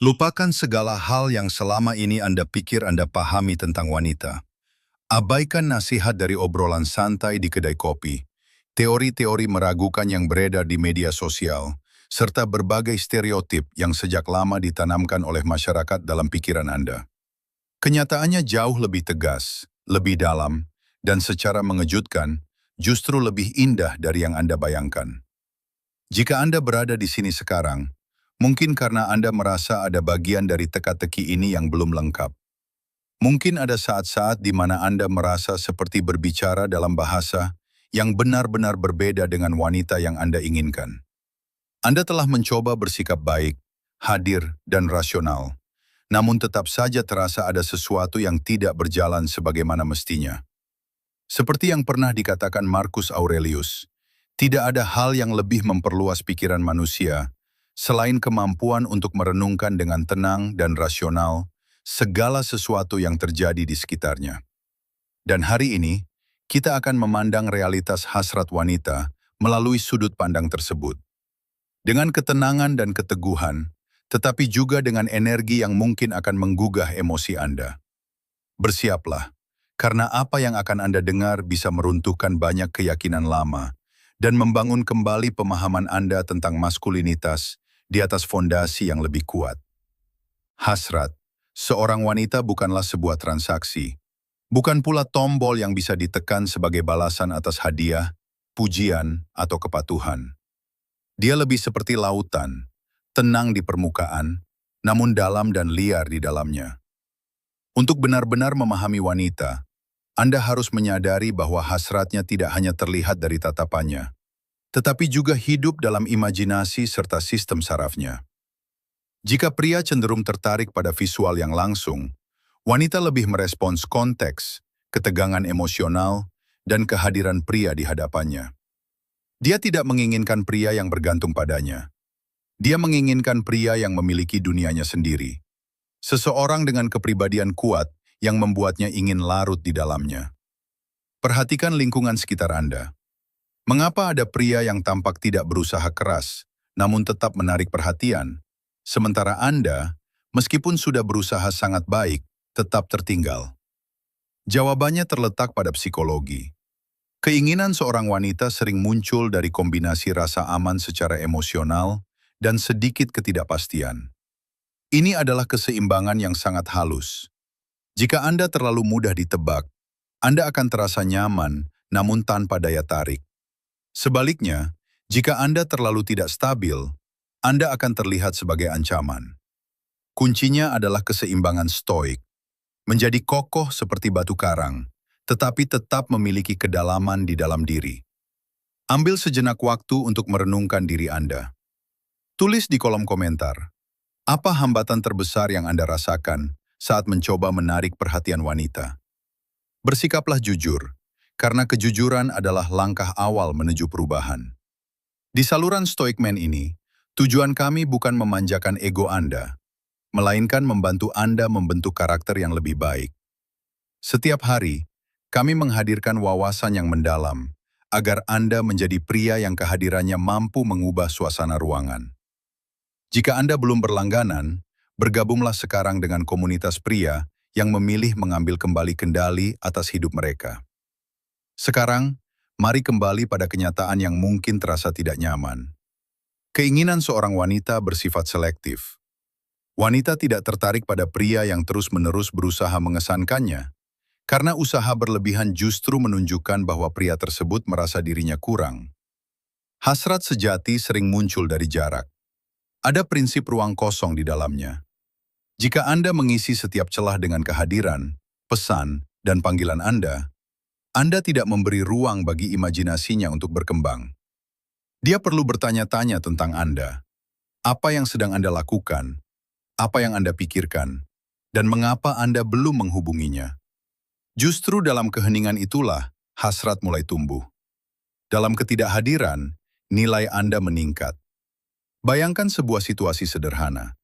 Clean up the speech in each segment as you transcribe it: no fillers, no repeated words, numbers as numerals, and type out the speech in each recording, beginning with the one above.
Lupakan segala hal yang selama ini Anda pikir Anda pahami tentang wanita. Abaikan nasihat dari obrolan santai di kedai kopi, teori-teori meragukan yang beredar di media sosial, serta berbagai stereotip yang sejak lama ditanamkan oleh masyarakat dalam pikiran Anda. Kenyataannya jauh lebih tegas, lebih dalam, dan secara mengejutkan, justru lebih indah dari yang Anda bayangkan. Jika Anda berada di sini sekarang, mungkin karena Anda merasa ada bagian dari teka-teki ini yang belum lengkap. Mungkin ada saat-saat di mana Anda merasa seperti berbicara dalam bahasa yang benar-benar berbeda dengan wanita yang Anda inginkan. Anda telah mencoba bersikap baik, hadir, dan rasional, namun tetap saja terasa ada sesuatu yang tidak berjalan sebagaimana mestinya. Seperti yang pernah dikatakan Marcus Aurelius, tidak ada hal yang lebih memperluas pikiran manusia selain kemampuan untuk merenungkan dengan tenang dan rasional segala sesuatu yang terjadi di sekitarnya. Dan hari ini, kita akan memandang realitas hasrat wanita melalui sudut pandang tersebut. Dengan ketenangan dan keteguhan, tetapi juga dengan energi yang mungkin akan menggugah emosi Anda. Bersiaplah, karena apa yang akan Anda dengar bisa meruntuhkan banyak keyakinan lama dan membangun kembali pemahaman Anda tentang maskulinitas di atas fondasi yang lebih kuat. Hasrat, seorang wanita bukanlah sebuah transaksi, bukan pula tombol yang bisa ditekan sebagai balasan atas hadiah, pujian, atau kepatuhan. Dia lebih seperti lautan, tenang di permukaan, namun dalam dan liar di dalamnya. Untuk benar-benar memahami wanita, Anda harus menyadari bahwa hasratnya tidak hanya terlihat dari tatapannya, tetapi juga hidup dalam imajinasi serta sistem sarafnya. Jika pria cenderung tertarik pada visual yang langsung, wanita lebih merespons konteks, ketegangan emosional, dan kehadiran pria di hadapannya. Dia tidak menginginkan pria yang bergantung padanya. Dia menginginkan pria yang memiliki dunianya sendiri. Seseorang dengan kepribadian kuat yang membuatnya ingin larut di dalamnya. Perhatikan lingkungan sekitar Anda. Mengapa ada pria yang tampak tidak berusaha keras, namun tetap menarik perhatian, sementara Anda, meskipun sudah berusaha sangat baik, tetap tertinggal? Jawabannya terletak pada psikologi. Keinginan seorang wanita sering muncul dari kombinasi rasa aman secara emosional dan sedikit ketidakpastian. Ini adalah keseimbangan yang sangat halus. Jika Anda terlalu mudah ditebak, Anda akan terasa nyaman namun tanpa daya tarik. Sebaliknya, jika Anda terlalu tidak stabil, Anda akan terlihat sebagai ancaman. Kuncinya adalah keseimbangan stoik. Menjadi kokoh seperti batu karang, tetapi tetap memiliki kedalaman di dalam diri. Ambil sejenak waktu untuk merenungkan diri Anda. Tulis di kolom komentar, apa hambatan terbesar yang Anda rasakan saat mencoba menarik perhatian wanita? Bersikaplah jujur, karena kejujuran adalah langkah awal menuju perubahan. Di saluran Stoic Man ini, tujuan kami bukan memanjakan ego Anda, melainkan membantu Anda membentuk karakter yang lebih baik. Setiap hari, kami menghadirkan wawasan yang mendalam, agar Anda menjadi pria yang kehadirannya mampu mengubah suasana ruangan. Jika Anda belum berlangganan, bergabunglah sekarang dengan komunitas pria yang memilih mengambil kembali kendali atas hidup mereka. Sekarang, mari kembali pada kenyataan yang mungkin terasa tidak nyaman. Keinginan seorang wanita bersifat selektif. Wanita tidak tertarik pada pria yang terus-menerus berusaha mengesankannya, karena usaha berlebihan justru menunjukkan bahwa pria tersebut merasa dirinya kurang. Hasrat sejati sering muncul dari jarak. Ada prinsip ruang kosong di dalamnya. Jika Anda mengisi setiap celah dengan kehadiran, pesan, dan panggilan Anda tidak memberi ruang bagi imajinasinya untuk berkembang. Dia perlu bertanya-tanya tentang Anda. Apa yang sedang Anda lakukan? Apa yang Anda pikirkan? Dan mengapa Anda belum menghubunginya? Justru dalam keheningan itulah hasrat mulai tumbuh. Dalam ketidakhadiran, nilai Anda meningkat. Bayangkan sebuah situasi sederhana.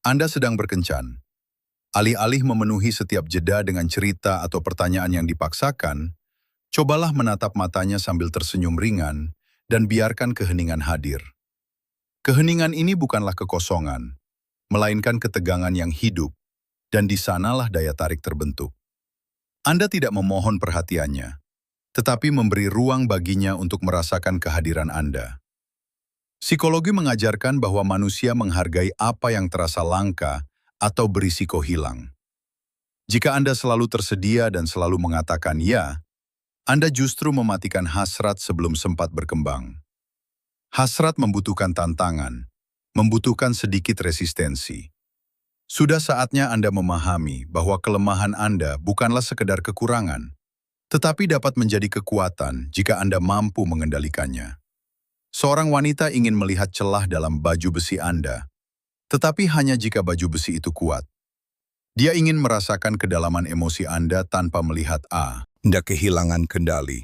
Anda sedang berkencan. Alih-alih memenuhi setiap jeda dengan cerita atau pertanyaan yang dipaksakan, cobalah menatap matanya sambil tersenyum ringan dan biarkan keheningan hadir. Keheningan ini bukanlah kekosongan. melainkan ketegangan yang hidup, dan di sanalah daya tarik terbentuk. Anda tidak memohon perhatiannya, tetapi memberi ruang baginya untuk merasakan kehadiran Anda. Psikologi mengajarkan bahwa manusia menghargai apa yang terasa langka atau berisiko hilang. Jika Anda selalu tersedia dan selalu mengatakan ya, Anda justru mematikan hasrat sebelum sempat berkembang. Hasrat membutuhkan tantangan, membutuhkan sedikit resistensi. Sudah saatnya Anda memahami bahwa kelemahan Anda bukanlah sekedar kekurangan, tetapi dapat menjadi kekuatan jika Anda mampu mengendalikannya. Seorang wanita ingin melihat celah dalam baju besi Anda, tetapi hanya jika baju besi itu kuat. Dia ingin merasakan kedalaman emosi Anda tanpa melihat Anda kehilangan kendali.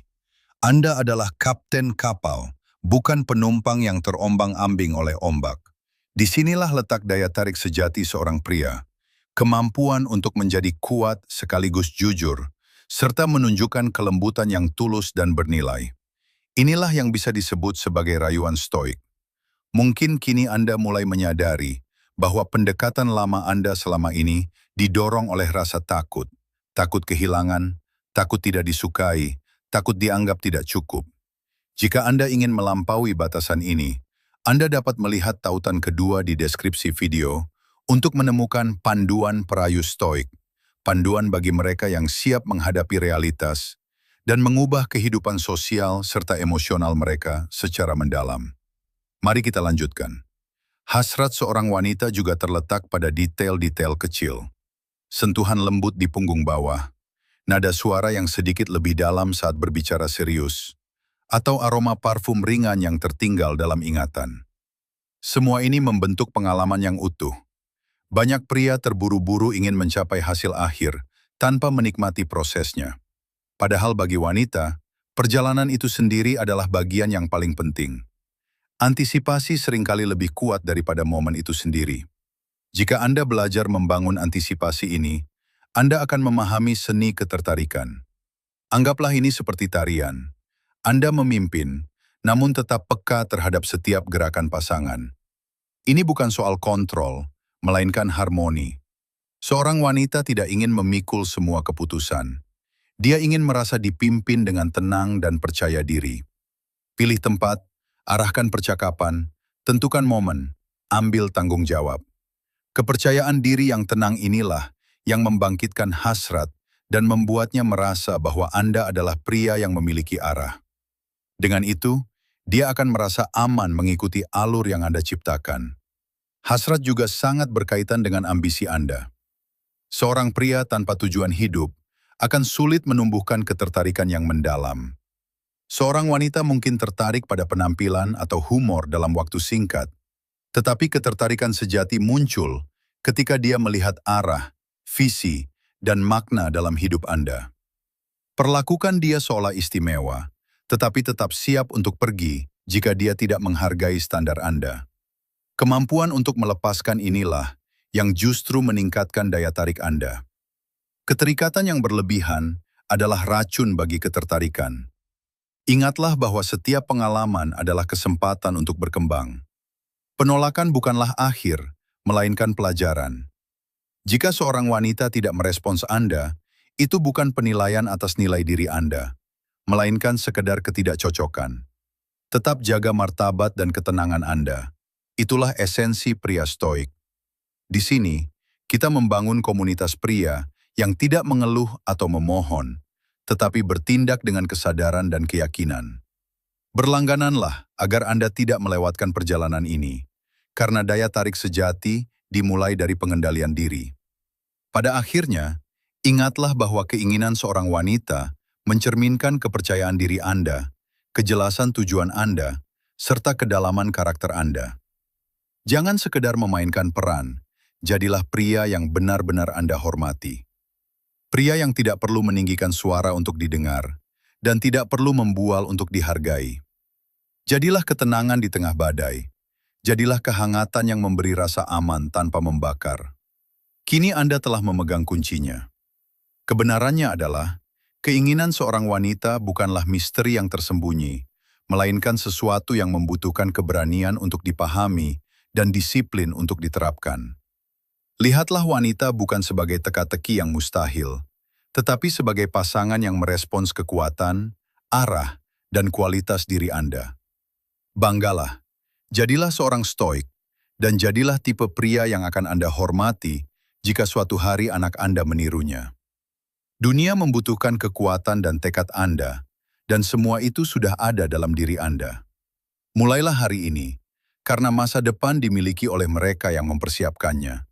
Anda adalah kapten kapal, bukan penumpang yang terombang-ambing oleh ombak. Disinilah letak daya tarik sejati seorang pria, kemampuan untuk menjadi kuat sekaligus jujur, serta menunjukkan kelembutan yang tulus dan bernilai. Inilah yang bisa disebut sebagai rayuan stoik. Mungkin kini Anda mulai menyadari bahwa pendekatan lama Anda selama ini didorong oleh rasa takut, takut kehilangan, takut tidak disukai, takut dianggap tidak cukup. Jika Anda ingin melampaui batasan ini, Anda dapat melihat tautan kedua di deskripsi video untuk menemukan panduan perayu stoik, panduan bagi mereka yang siap menghadapi realitas dan mengubah kehidupan sosial serta emosional mereka secara mendalam. Mari kita lanjutkan. Hasrat seorang wanita juga terletak pada detail-detail kecil. Sentuhan lembut di punggung bawah, nada suara yang sedikit lebih dalam saat berbicara serius, atau aroma parfum ringan yang tertinggal dalam ingatan. Semua ini membentuk pengalaman yang utuh. Banyak pria terburu-buru ingin mencapai hasil akhir tanpa menikmati prosesnya. Padahal bagi wanita, perjalanan itu sendiri adalah bagian yang paling penting. Antisipasi seringkali lebih kuat daripada momen itu sendiri. Jika Anda belajar membangun antisipasi ini, Anda akan memahami seni ketertarikan. Anggaplah ini seperti tarian. Anda memimpin, namun tetap peka terhadap setiap gerakan pasangan. Ini bukan soal kontrol, melainkan harmoni. Seorang wanita tidak ingin memikul semua keputusan. Dia ingin merasa dipimpin dengan tenang dan percaya diri. Pilih tempat, arahkan percakapan, tentukan momen, ambil tanggung jawab. Kepercayaan diri yang tenang inilah yang membangkitkan hasrat dan membuatnya merasa bahwa Anda adalah pria yang memiliki arah. Dengan itu, dia akan merasa aman mengikuti alur yang Anda ciptakan. Hasrat juga sangat berkaitan dengan ambisi Anda. Seorang pria tanpa tujuan hidup akan sulit menumbuhkan ketertarikan yang mendalam. Seorang wanita mungkin tertarik pada penampilan atau humor dalam waktu singkat, tetapi ketertarikan sejati muncul ketika dia melihat arah, visi, dan makna dalam hidup Anda. Perlakukan dia seolah istimewa, tetapi tetap siap untuk pergi jika dia tidak menghargai standar Anda. Kemampuan untuk melepaskan inilah yang justru meningkatkan daya tarik Anda. Keterikatan yang berlebihan adalah racun bagi ketertarikan. Ingatlah bahwa setiap pengalaman adalah kesempatan untuk berkembang. Penolakan bukanlah akhir, melainkan pelajaran. Jika seorang wanita tidak merespons Anda, itu bukan penilaian atas nilai diri Anda, melainkan sekedar ketidakcocokan. Tetap jaga martabat dan ketenangan Anda. Itulah esensi pria stoik. Di sini, kita membangun komunitas pria yang tidak mengeluh atau memohon, tetapi bertindak dengan kesadaran dan keyakinan. Berlanggananlah agar Anda tidak melewatkan perjalanan ini, karena daya tarik sejati dimulai dari pengendalian diri. Pada akhirnya, ingatlah bahwa keinginan seorang wanita mencerminkan kepercayaan diri Anda, kejelasan tujuan Anda, serta kedalaman karakter Anda. Jangan sekedar memainkan peran, jadilah pria yang benar-benar Anda hormati. Pria yang tidak perlu meninggikan suara untuk didengar, dan tidak perlu membual untuk dihargai. Jadilah ketenangan di tengah badai. Jadilah kehangatan yang memberi rasa aman tanpa membakar. Kini Anda telah memegang kuncinya. Kebenarannya adalah, keinginan seorang wanita bukanlah misteri yang tersembunyi, melainkan sesuatu yang membutuhkan keberanian untuk dipahami dan disiplin untuk diterapkan. Lihatlah wanita bukan sebagai teka-teki yang mustahil, tetapi sebagai pasangan yang merespons kekuatan, arah, dan kualitas diri Anda. Banggalah, jadilah seorang stoik, dan jadilah tipe pria yang akan Anda hormati jika suatu hari anak Anda menirunya. Dunia membutuhkan kekuatan dan tekad Anda, dan semua itu sudah ada dalam diri Anda. Mulailah hari ini, karena masa depan dimiliki oleh mereka yang mempersiapkannya.